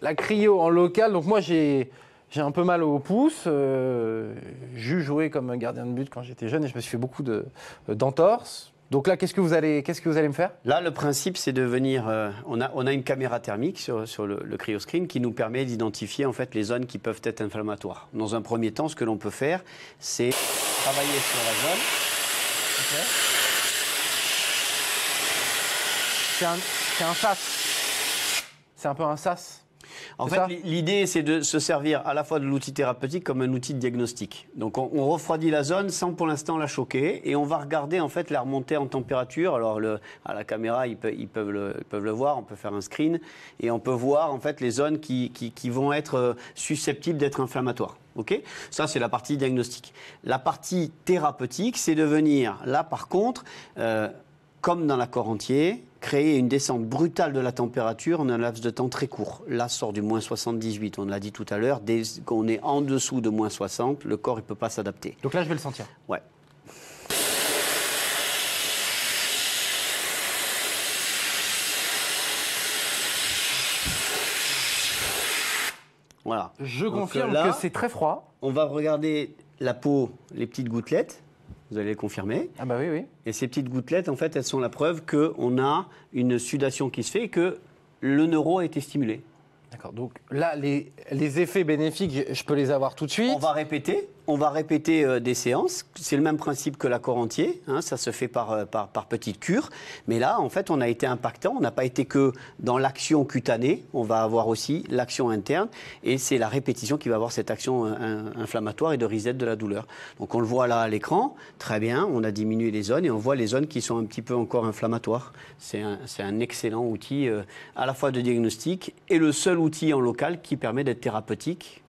la cryo en local, donc moi j'ai un peu mal au pouce. J'ai joué comme gardien de but quand j'étais jeune et je me suis fait beaucoup d'entorses. Donc là, qu'est-ce que vous allez me faire? Là, le principe, c'est de venir. On a une caméra thermique sur le cryoscreen qui nous permet d'identifier en fait les zones qui peuvent être inflammatoires. Dans un premier temps, ce que l'on peut faire, c'est travailler sur la zone. Okay. C'est un sas. C'est un peu un sas. En fait, l'idée, c'est de se servir à la fois de l'outil thérapeutique comme un outil de diagnostic. Donc, on refroidit la zone sans pour l'instant la choquer et on va regarder en fait la remontée en température. Alors, à la caméra, ils peuvent le voir. On peut faire un screen et on peut voir en fait les zones qui vont être susceptibles d'être inflammatoires. Okay, ça, c'est la partie diagnostique. La partie thérapeutique, c'est de venir, là, par contre, comme dans l'accord entier, créer une descente brutale de la température en un laps de temps très court. Là, sort du moins 78, on l'a dit tout à l'heure. Dès qu'on est en dessous de moins 60, le corps ne peut pas s'adapter. Donc là, je vais le sentir. Ouais. Voilà. Je confirme que c'est très froid. On va regarder la peau, les petites gouttelettes. Vous allez le confirmer. Ah bah oui, oui. Et ces petites gouttelettes, en fait, elles sont la preuve qu'on a une sudation qui se fait et que le neuro a été stimulé. D'accord. Donc là, les effets bénéfiques, je peux les avoir tout de suite. On va répéter des séances. C'est le même principe que l'accord entier. Hein, ça se fait par petites cures. Mais là, en fait, on a été impactant. On n'a pas été que dans l'action cutanée. On va avoir aussi l'action interne. Et c'est la répétition qui va avoir cette action inflammatoire et de reset de la douleur. Donc, on le voit là à l'écran. Très bien. On a diminué les zones et on voit les zones qui sont un petit peu encore inflammatoires. C'est un excellent outil à la fois de diagnostic et le seul outil en local qui permet d'être thérapeutique